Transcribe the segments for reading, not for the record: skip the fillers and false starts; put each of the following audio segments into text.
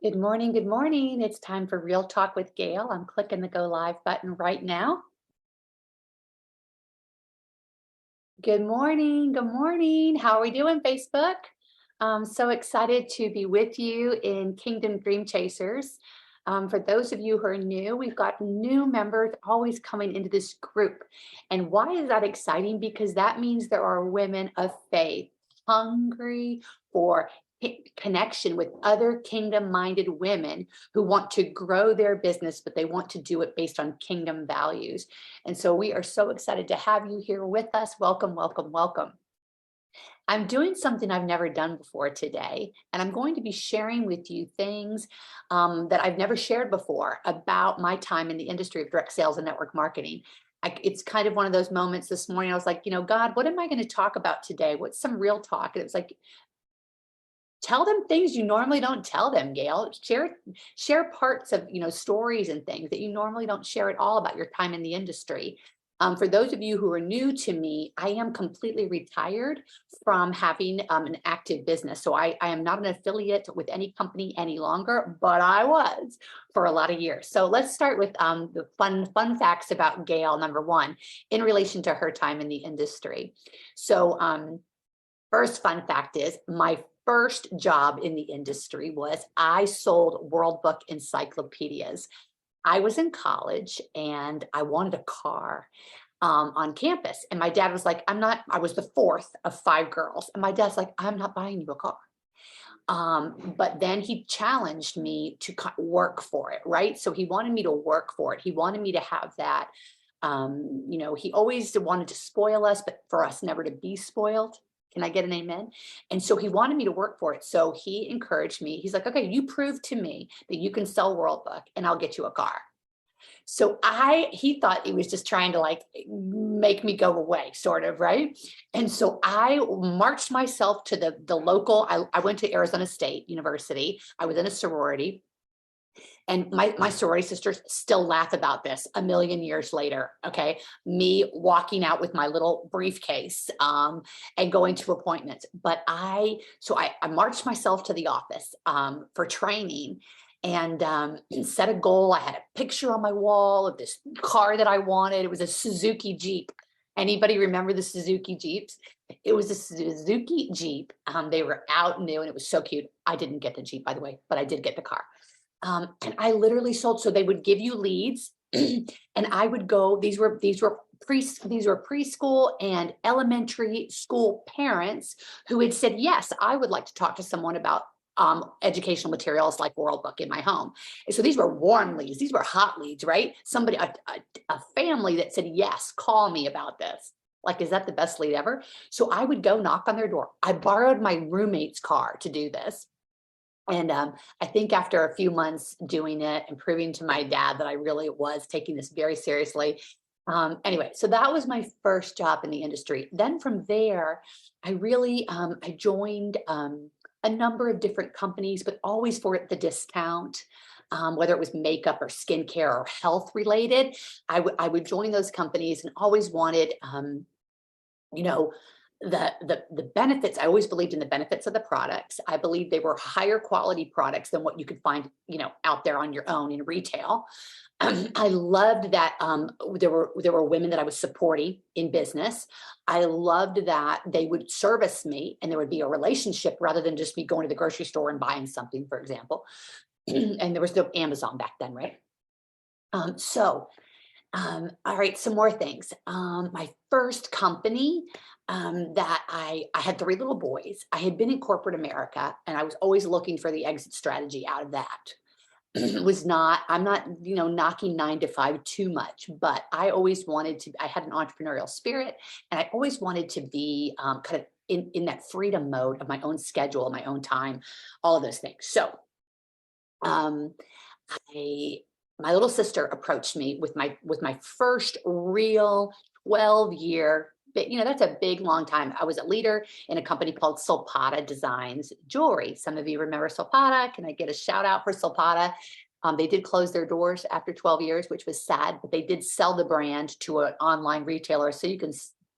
Good morning. Good morning. It's time for Real Talk with Gail. I'm clicking the go live button right now. Good morning. Good morning. How are we doing, Facebook? I'm so excited to be with you in Kingdom Dream Chasers. For those of you who are new, we've got new members always coming into this group. And why is that exciting? Because that means there are women of faith hungry for connection with other kingdom-minded women who want to grow their business, but they want to do it based on kingdom values. And so we are so excited to have you here with us. Welcome, welcome, welcome. I'm doing something I've never done before today, and I'm going to be sharing with you things that I've never shared before about my time in the industry of direct sales and network marketing. It's kind of one of those moments this morning. I was like, God, what am I going to talk about today? What's some real talk? And it was like, tell them things you normally don't tell them, Gail. Share parts of, stories and things that you normally don't share at all about your time in the industry. For those of you who are new to me, I am completely retired from having an active business. So I am not an affiliate with any company any longer, but I was for a lot of years. So let's start with the fun facts about Gail, number one, in relation to her time in the industry. So first fun fact is my first job in the industry was I sold World Book encyclopedias. I was in college and I wanted a car on campus. And my dad was like, I was the fourth of five girls. And my dad's like, I'm not buying you a car. But then he challenged me to work for it, right? So he wanted me to work for it. He wanted me to have that. He always wanted to spoil us, but for us never to be spoiled. Can I get an amen? And so he wanted me to work for it. So he encouraged me. He's like, okay, you prove to me that you can sell World Book and I'll get you a car. So he thought he was just trying to like make me go away, sort of, right? And so I marched myself to the local, I went to Arizona State University. I was in a sorority. And my sorority sisters still laugh about this a million years later. Okay. Me walking out with my little briefcase and going to appointments. But I marched myself to the office for training and set a goal. I had a picture on my wall of this car that I wanted. It was a Suzuki Jeep. Anybody remember the Suzuki Jeeps? It was a Suzuki Jeep. They were out new and it was so cute. I didn't get the Jeep, by the way, but I did get the car. And I literally sold. So they would give you leads, and I would go. These were preschool and elementary school parents who had said, "Yes, I would like to talk to someone about educational materials like World Book in my home." And so these were warm leads. These were hot leads, right? Somebody, a family that said, "Yes, call me about this." Like, is that the best lead ever? So I would go knock on their door. I borrowed my roommate's car to do this. And I think after a few months doing it and proving to my dad that I really was taking this very seriously. Anyway, so that was my first job in the industry. Then from there, I joined a number of different companies, but always for the discount. Whether it was makeup or skincare or health related, I would join those companies and always wanted, you know, the benefits. I always believed in the benefits of the products. I believed they were higher quality products than what you could find, out there on your own in retail. I loved that there were women that I was supporting in business. I loved that they would service me and there would be a relationship rather than just me going to the grocery store and buying something, for example. And there was no Amazon back then, right? All right, some more things. My first company that I had three little boys. I had been in corporate America and I was always looking for the exit strategy out of that. I'm not, knocking 9 to 5 too much, but I always wanted to, I had an entrepreneurial spirit and I always wanted to be kind of in that freedom mode of my own schedule, my own time, all of those things. So um, my little sister approached me with my first real 12-year, that's a big long time. I was a leader in a company called Solpata Designs Jewelry. Some of you remember Solpata. Can I get a shout out for Solpata? They did close their doors after 12 years, which was sad, but they did sell the brand to an online retailer. So you can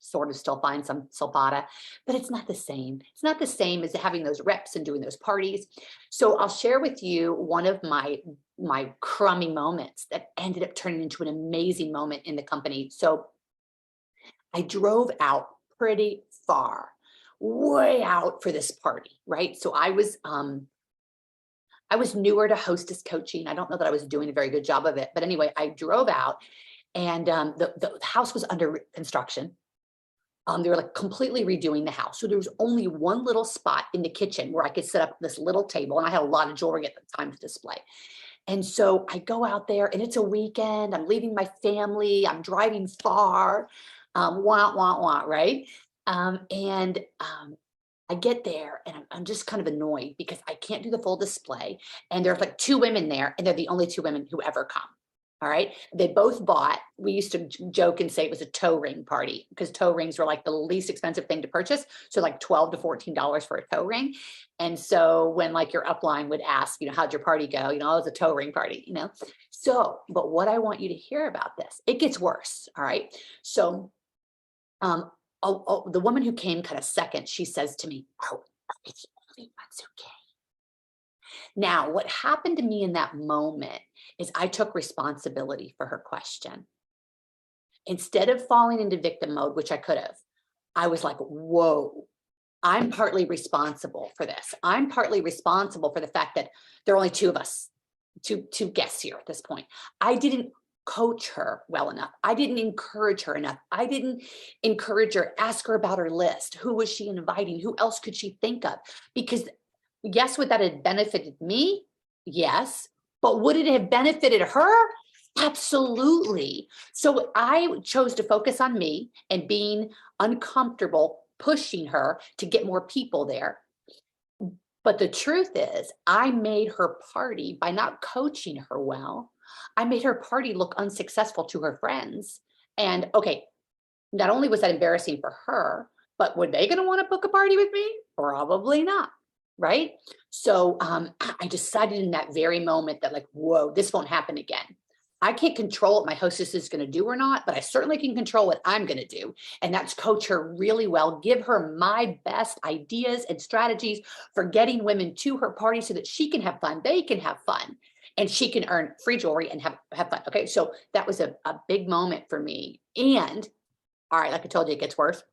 sort of still find some sulfata, but it's not the same. It's not the same as having those reps and doing those parties. So I'll share with you one of my crummy moments that ended up turning into an amazing moment in the company. So I drove out pretty far, way out for this party, right? So I was newer to hostess coaching. I don't know that I was doing a very good job of it, but anyway, I drove out, and the house was under construction. They were like completely redoing the house. So there was only one little spot in the kitchen where I could set up this little table, and I had a lot of jewelry at the time to display. And so I go out there, and it's a weekend. I'm leaving my family. I'm driving far. Right? I get there, and I'm just kind of annoyed because I can't do the full display. And there's like two women there, and they're the only two women who ever come. All right. They both bought, we used to joke and say it was a toe ring party, because toe rings were like the least expensive thing to purchase. So like $12 to $14 for a toe ring. And so when like your upline would ask, how'd your party go? It was a toe ring party, So, but what I want you to hear about this, it gets worse. All right. So, the woman who came kind of second, she says to me, "Oh, it's only okay." Now, what happened to me in that moment is I took responsibility for her question. Instead of falling into victim mode, which I could have, I was like, whoa, I'm partly responsible for this. I'm partly responsible for the fact that there are only two of us, two guests here at this point. I didn't coach her well enough. I didn't encourage her enough. I didn't encourage her, ask her about her list. Who was she inviting? Who else could she think of? Because yes, would that have benefited me? Yes. But would it have benefited her? Absolutely. So I chose to focus on me and being uncomfortable, pushing her to get more people there. But the truth is, I made her party, by not coaching her well, I made her party look unsuccessful to her friends. And okay, not only was that embarrassing for her, but were they going to want to book a party with me? Probably not. Right. So I decided in that very moment that, like, whoa, this won't happen again. I can't control what my hostess is going to do or not, but I certainly can control what I'm going to do. And that's coach her really well, give her my best ideas and strategies for getting women to her party so that she can have fun, they can have fun, and she can earn free jewelry and have fun. Okay. So that was a big moment for me. And all right, like I told you, it gets worse.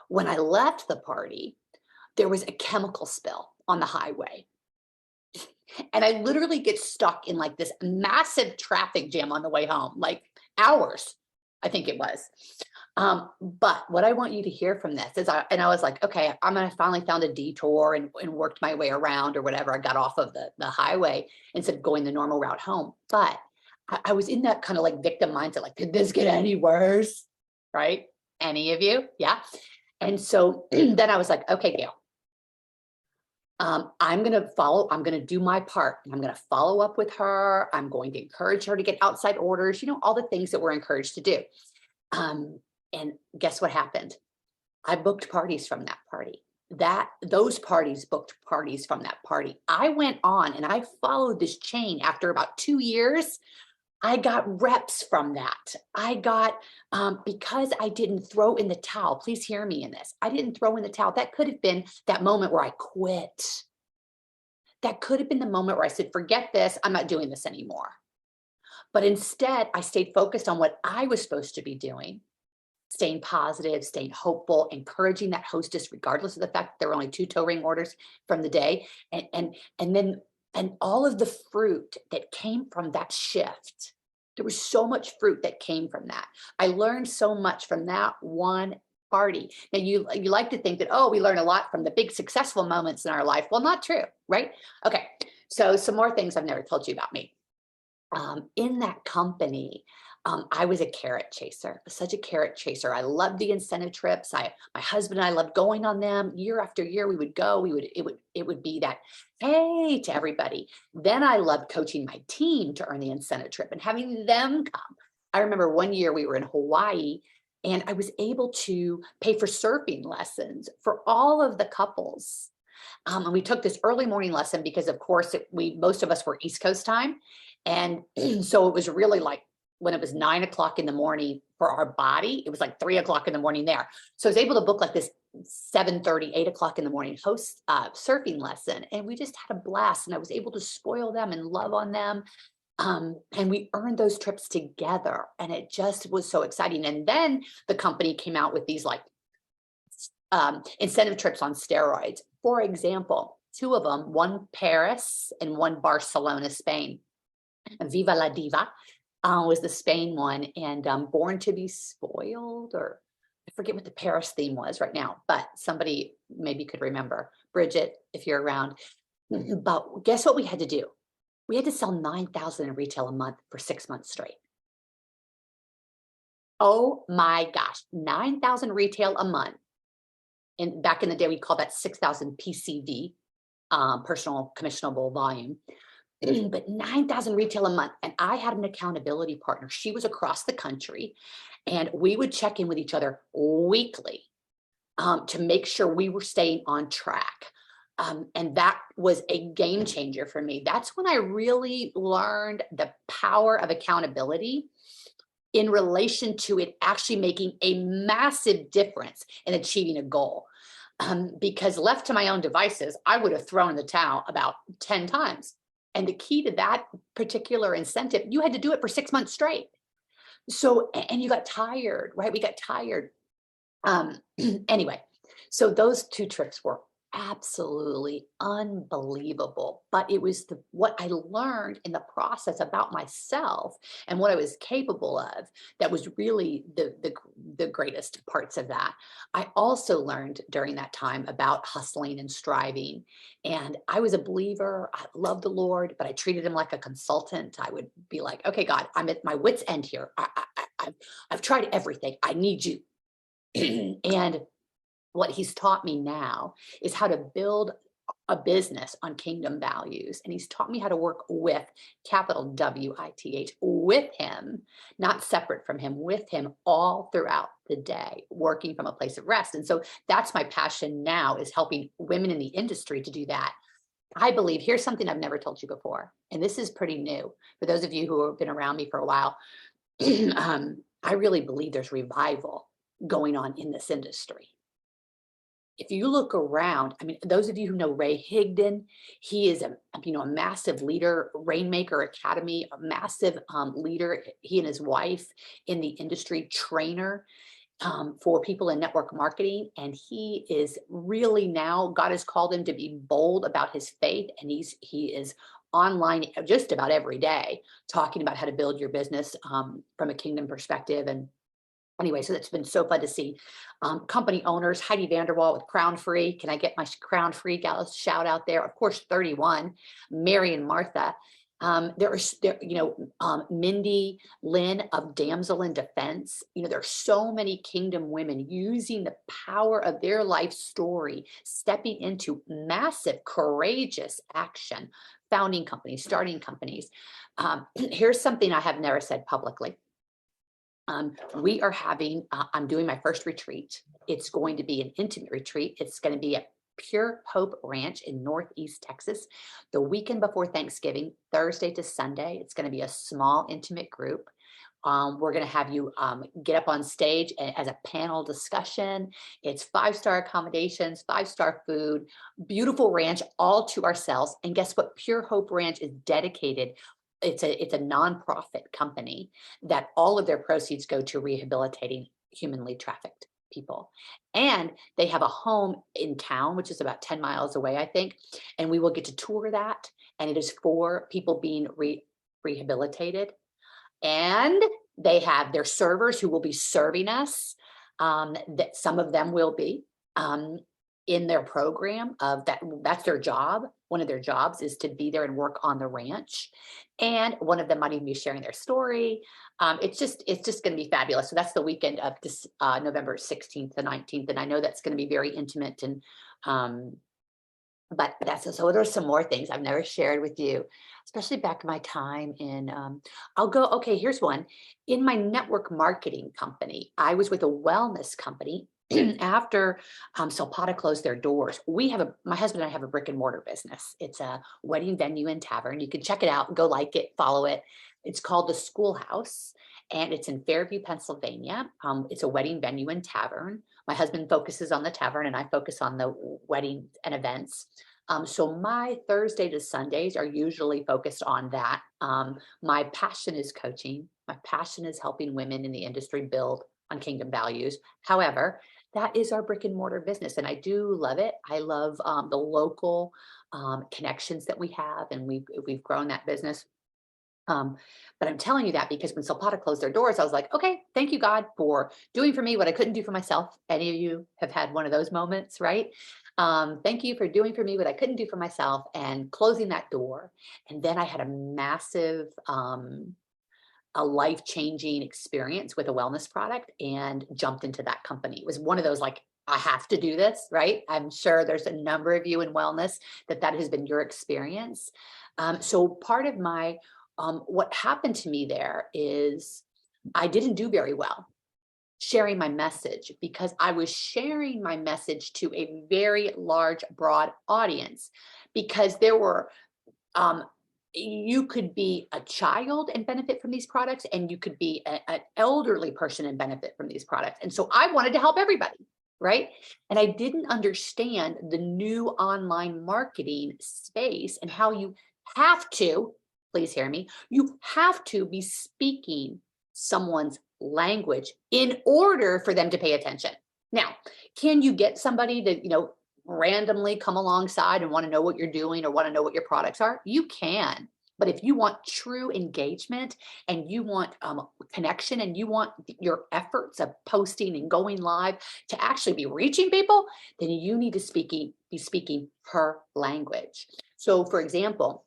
When I left the party, there was a chemical spill on the highway. And I literally get stuck in like this massive traffic jam on the way home, like hours, I think it was. But what I want you to hear from this is, I was like, okay, I'm going to finally found a detour and worked my way around or whatever. I got off of the highway instead of going the normal route home. But I was in that kind of like victim mindset, like, did this get any worse? Right? Any of you? Yeah. And so then I was like, okay, Gail, I'm going to do my part. I'm going to follow up with her. I'm going to encourage her to get outside orders, all the things that we're encouraged to do. And guess what happened? I booked parties from that party. Those parties booked parties from that party. I went on and I followed this chain. After about 2 years, I got reps from that. I got, because I didn't throw in the towel, please hear me in this. I didn't throw in the towel. That could have been that moment where I quit. That could have been the moment where I said, forget this, I'm not doing this anymore. But instead, I stayed focused on what I was supposed to be doing, staying positive, staying hopeful, encouraging that hostess, regardless of the fact that there were only 2 toe ring orders from the day. And all of the fruit that came from that shift, there was so much fruit that came from that. I learned so much from that one party. Now you like to think that, oh, we learn a lot from the big successful moments in our life. Well, not true, right? Okay, so some more things I've never told you about me. In that company, I was a carrot chaser, such a carrot chaser. I loved the incentive trips. My husband and I loved going on them. Year after year, we would go. It would be that, hey, to everybody. Then I loved coaching my team to earn the incentive trip and having them come. I remember one year we were in Hawaii, and I was able to pay for surfing lessons for all of the couples. And we took this early morning lesson because, of course, most of us were East Coast time. And so it was really like when it was 9 o'clock in the morning for our body, it was like 3 o'clock in the morning there. So I was able to book like this 7:30, 8 o'clock in the morning host surfing lesson. And we just had a blast, and I was able to spoil them and love on them. And we earned those trips together, and it just was so exciting. And then the company came out with these like incentive trips on steroids. For example, two of them, one Paris and one Barcelona, Spain. Viva la Diva was the Spain one, and Born to be Spoiled, or I forget what the Paris theme was right now, but somebody maybe could remember. Bridget, if you're around. But guess what we had to do? We had to sell 9,000 in retail a month for 6 months straight. Oh my gosh, 9,000 retail a month. And back in the day, we called that 6,000 PCV, personal commissionable volume. But 9,000 retail a month. And I had an accountability partner. She was across the country, and we would check in with each other weekly to make sure we were staying on track. And that was a game changer for me. That's when I really learned the power of accountability in relation to it actually making a massive difference in achieving a goal. Because left to my own devices, I would have thrown in the towel about 10 times. And the key to that particular incentive, you had to do it for 6 months straight. So, and you got tired, right? We got tired. Anyway, so those two trips were absolutely unbelievable. But it was what I learned in the process about myself and what I was capable of that was really the greatest parts of that. I also learned during that time about hustling and striving. And I was a believer. I loved the Lord, but I treated him like a consultant. I would be like, okay, God, I'm at my wit's end here. I've tried everything. I need you. And what he's taught me now is how to build a business on kingdom values. And he's taught me how to work with, capital WITH, with him, not separate from him, with him all throughout the day, working from a place of rest. And so that's my passion now, is helping women in the industry to do that. I believe, here's something I've never told you before, and this is pretty new for those of you who have been around me for a while. I really believe there's revival going on in this industry. If you look around, I mean, those of you who know Ray Higdon, he is a massive leader, Rainmaker Academy, a massive leader. He and his wife in the industry, trainer for people in network marketing. And he is really now, God has called him to be bold about his faith. And he is online just about every day talking about how to build your business from a kingdom perspective. And anyway, so that's been so fun to see. Company owners, Heidi Vanderwall with Crown Free. Can I get my Crown Free gals shout out there? Of course, 31, Mary and Martha. Mindy Lynn of Damsel in Defense. There are so many kingdom women using the power of their life story, stepping into massive, courageous action, founding companies, starting companies. Here's something I have never said publicly. We are having, I'm doing my first retreat. It's going to be an intimate retreat. It's going to be at Pure Hope Ranch in Northeast Texas, the weekend before Thanksgiving, Thursday to Sunday. It's going to be a small, intimate group. We're going to have you get up on stage as a panel discussion. It's 5-star accommodations, 5-star food, beautiful ranch, all to ourselves. And guess what? Pure Hope Ranch is dedicated. It's a nonprofit company that all of their proceeds go to rehabilitating humanly trafficked people. And they have a home in town, which is about 10 miles away, I think. And we will get to tour that. And it is for people being rehabilitated. And they have their servers who will be serving us. That some of them will be in their program of that. That's their job. One of their jobs is to be there and work on the ranch. And one of them might even be sharing their story. It's just going to be fabulous. So that's the weekend of this November 16th to 19th. And I know that's going to be very intimate. And but so there's some more things I've never shared with you, especially back in my time in, okay, here's one. In my network marketing company, I was with a wellness company after Zapata closed their doors, my husband and I have a brick and mortar business. It's a wedding venue and tavern. You can check it out, go like it, follow it. It's called The Schoolhouse, and it's in Fairview, Pennsylvania. It's a wedding venue and tavern. My husband focuses on the tavern and I focus on the wedding and events. So my Thursday to Sundays are usually focused on that. My passion is coaching. My passion is helping women in the industry build on kingdom values. However, that is our brick and mortar business, and I do love it. I love the local connections that we have, and we've grown that business. But I'm telling you that because when Zapata closed their doors, I was like, okay, thank you, God, for doing for me what I couldn't do for myself. Any of you have had one of those moments, right? Thank you for doing for me what I couldn't do for myself and closing that door. And then I had a massive, a life-changing experience with a wellness product and jumped into that company. It was one of those like, I have to do this, right? I'm sure there's a number of you in wellness that has been your experience. So part of my what happened to me there is I didn't do very well sharing my message because I was sharing my message to a very large, broad audience because there were, you could be a child and benefit from these products, and you could be an elderly person and benefit from these products. And so I wanted to help everybody, right? And I didn't understand the new online marketing space and how you have to, please hear me, you have to be speaking someone's language in order for them to pay attention. Now, can you get somebody to, randomly come alongside and want to know what you're doing or want to know what your products are? You can. But if you want true engagement and you want connection and you want your efforts of posting and going live to actually be reaching people, then you need to be speaking her language. So for example,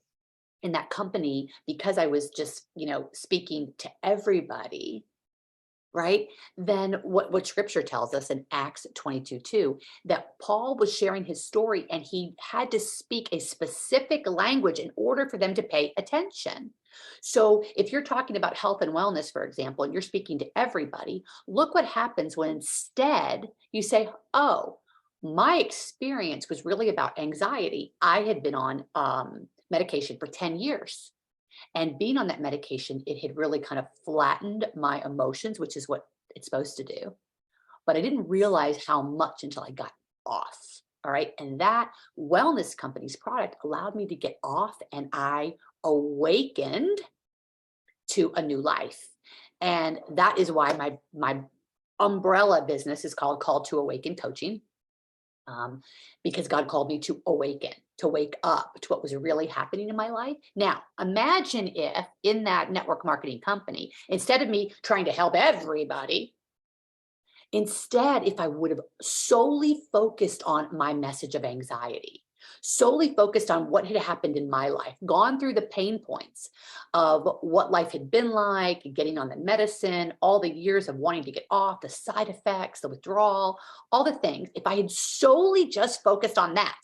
in that company, because I was just, speaking to everybody, right? Then what scripture tells us in Acts 22:2, that Paul was sharing his story and he had to speak a specific language in order for them to pay attention. So if you're talking about health and wellness, for example, and you're speaking to everybody, look what happens when instead you say, oh, my experience was really about anxiety. I had been on medication for 10 years. And being on that medication, it had really kind of flattened my emotions, which is what it's supposed to do. But I didn't realize how much until I got off. All right. And that wellness company's product allowed me to get off, and I awakened to a new life. And that is why my umbrella business is called to Awaken Coaching. Because God called me to awaken, to wake up to what was really happening in my life. Now, imagine if in that network marketing company, instead of me trying to help everybody, instead, if I would have solely focused on my message of anxiety, solely focused on what had happened in my life, gone through the pain points of what life had been like, getting on the medicine, all the years of wanting to get off, the side effects, the withdrawal, all the things. If I had solely just focused on that,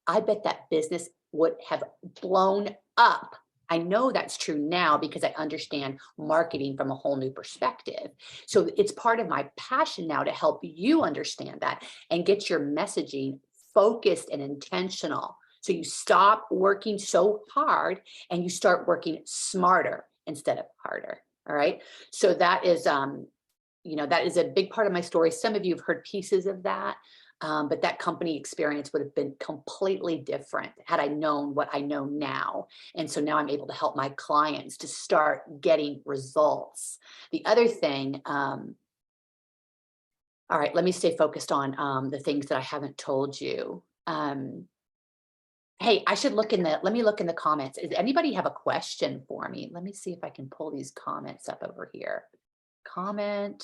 I bet that business would have blown up. I know that's true now because I understand marketing from a whole new perspective. So it's part of my passion now to help you understand that and get your messaging focused and intentional. So you stop working so hard and you start working smarter instead of harder. All right. So that is, that is a big part of my story. Some of you have heard pieces of that. But that company experience would have been completely different had I known what I know now. And so now I'm able to help my clients to start getting results. The other thing, all right, let me stay focused on the things that I haven't told you. Hey, let me look in the comments. Does anybody have a question for me? Let me see if I can pull these comments up over here. Comment,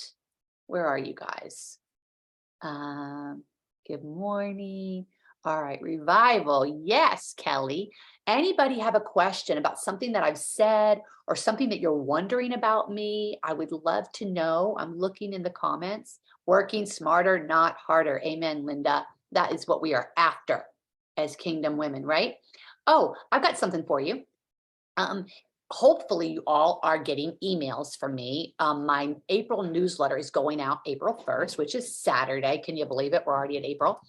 where are you guys? Good morning. All right, revival. Yes, Kelly. Anybody have a question about something that I've said or something that you're wondering about me? I would love to know. I'm looking in the comments. Working smarter, not harder. Amen, Linda. That is what we are after as kingdom women, right? Oh, I've got something for you. hopefully you all are getting emails from me. My April newsletter is going out April 1st, which is Saturday. Can you believe it? We're already in April.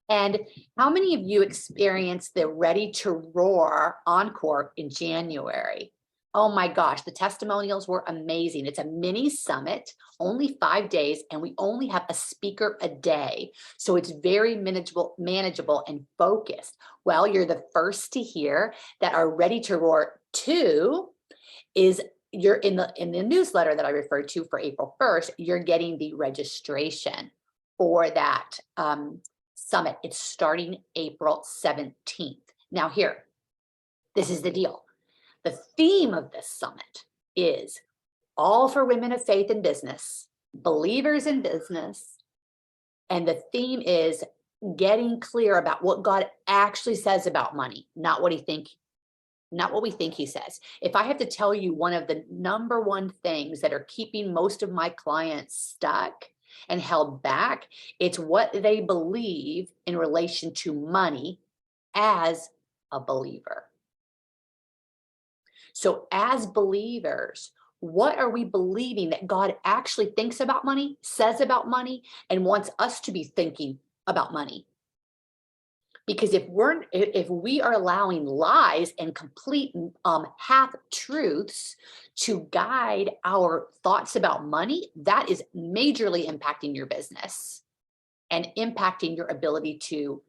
And how many of you experienced the Ready to Roar Encore in January? Oh my gosh, the testimonials were amazing. It's a mini summit, only 5 days, and we only have a speaker a day. So it's very manageable and focused. Well, you're the first to hear that our Ready to Roar 2 is you're in the newsletter that I referred to for April 1st, you're getting the registration for that summit. It's starting April 17th. Now here, this is the deal. The theme of this summit is all for women of faith in business, believers in business. And the theme is getting clear about what God actually says about money, not what we think he says. If I have to tell you one of the number one things that are keeping most of my clients stuck and held back, it's what they believe in relation to money as a believer. So as believers, what are we believing that God actually thinks about money, says about money, and wants us to be thinking about money? Because if we are allowing lies and complete half truths to guide our thoughts about money, that is majorly impacting your business and impacting your ability to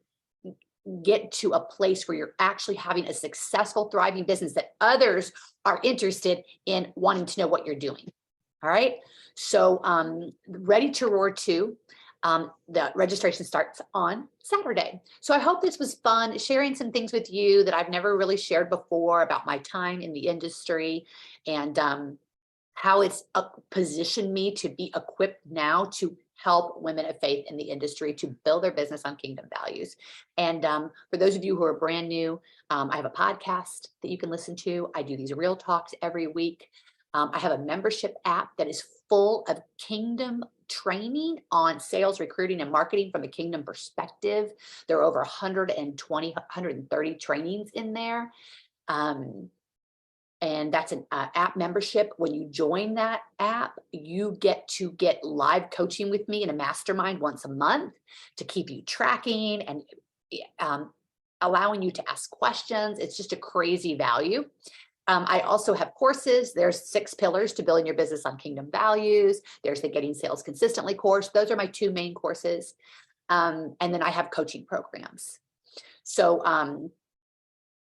get to a place where you're actually having a successful, thriving business that others are interested in wanting to know what you're doing. All right. So Ready to Roar 2. The registration starts on Saturday. So I hope this was fun, sharing some things with you that I've never really shared before about my time in the industry and how it's positioned me to be equipped now to help women of faith in the industry to build their business on kingdom values. And for those of you who are brand new, I have a podcast that you can listen to. I do these real talks every week. I have a membership app that is full of kingdom training on sales, recruiting, and marketing from a kingdom perspective. There are over 120, 130 trainings in there. And that's an app membership. When you join that app, you get to get live coaching with me in a mastermind once a month to keep you tracking and allowing you to ask questions. It's just a crazy value. I also have courses. There's 6 pillars to building your business on kingdom values. There's the Getting Sales Consistently course. Those are my 2 main courses. And then I have coaching programs. So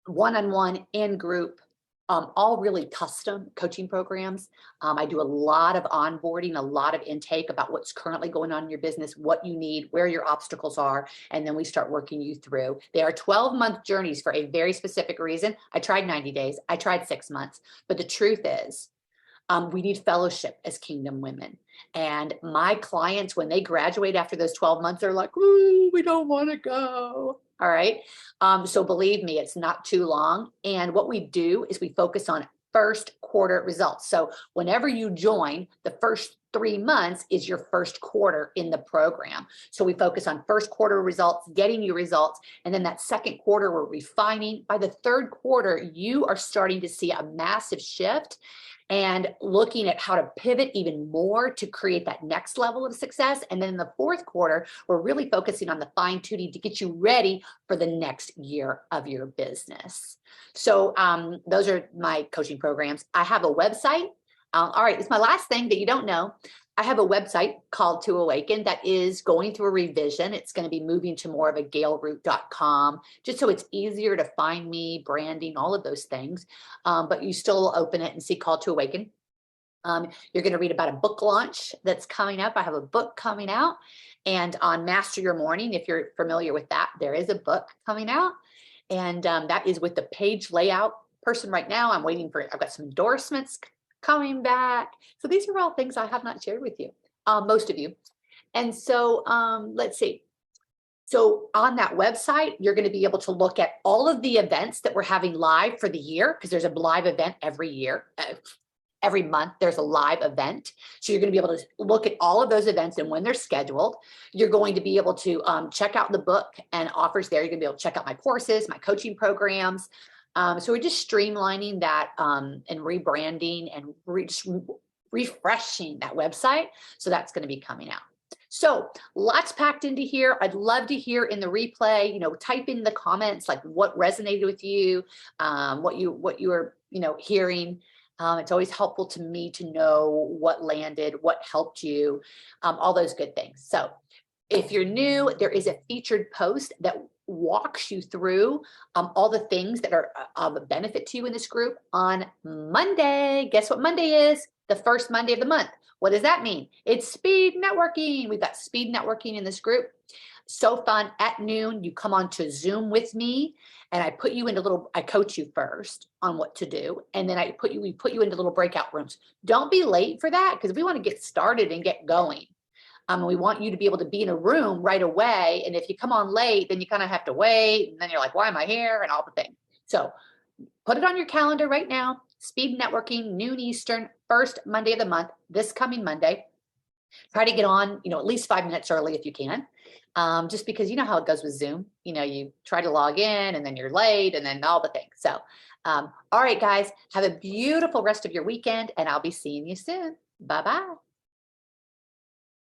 one-on-one and group, all really custom coaching programs. I do a lot of onboarding, a lot of intake about what's currently going on in your business, what you need, where your obstacles are, and then we start working you through. They are 12-month journeys for a very specific reason. I tried 90 days. I tried 6 months. But the truth is, we need fellowship as kingdom women. And my clients, when they graduate after those 12 months, they're like, ooh, we don't want to go. All right. So believe me, it's not too long. And what we do is we focus on first quarter results. So whenever you join, the first 3 months is your first quarter in the program. So we focus on first quarter results, getting you results. And then that second quarter, we're refining. By the third quarter, you are starting to see a massive shift and looking at how to pivot even more to create that next level of success. And then in the fourth quarter, we're really focusing on the fine tuning to get you ready for the next year of your business. So those are my coaching programs. I have a website. All right, it's my last thing that you don't know. I have a website called To Awaken that is going through a revision. It's going to be moving to more of a gailroot.com, just so it's easier to find me, branding, all of those things. But you still open it and see Call to Awaken. You're going to read about a book launch that's coming up. I have a book coming out. And on Master Your Morning, if you're familiar with that, there is a book coming out. And that is with the page layout person right now. I'm waiting for it. I've got some endorsements coming back. So these are all things I have not shared with you, most of you. And so let's see. So on that website, you're going to be able to look at all of the events that we're having live for the year, because there's a live event every year. Every month, there's a live event. So you're going to be able to look at all of those events and when they're scheduled. You're going to be able to check out the book and offers there. You're going to be able to check out my courses, my coaching programs. So we're just streamlining that and rebranding and refreshing that website. So that's going to be coming out. So lots packed into here. I'd love to hear in the replay, type in the comments, like what resonated with you, what you were, hearing. It's always helpful to me to know what landed, what helped you, all those good things. So if you're new, there is a featured post that walks you through all the things that are of a benefit to you in this group on Monday. Guess what Monday is? The first Monday of the month. What does that mean? It's speed networking. We've got speed networking in this group. So fun. At noon, you come on to Zoom with me, and I coach you first on what to do, and then we put you into little breakout rooms. Don't be late for that, because we want to get started and get going. We want you to be able to be in a room right away. And if you come on late, then you kind of have to wait. And then you're like, why am I here? And all the things. So put it on your calendar right now. Speed networking, noon Eastern, first Monday of the month, this coming Monday. Try to get on, at least 5 minutes early if you can. Just because you know how it goes with Zoom. You try to log in and then you're late and then all the things. So, all right, guys, have a beautiful rest of your weekend, and I'll be seeing you soon. Bye-bye.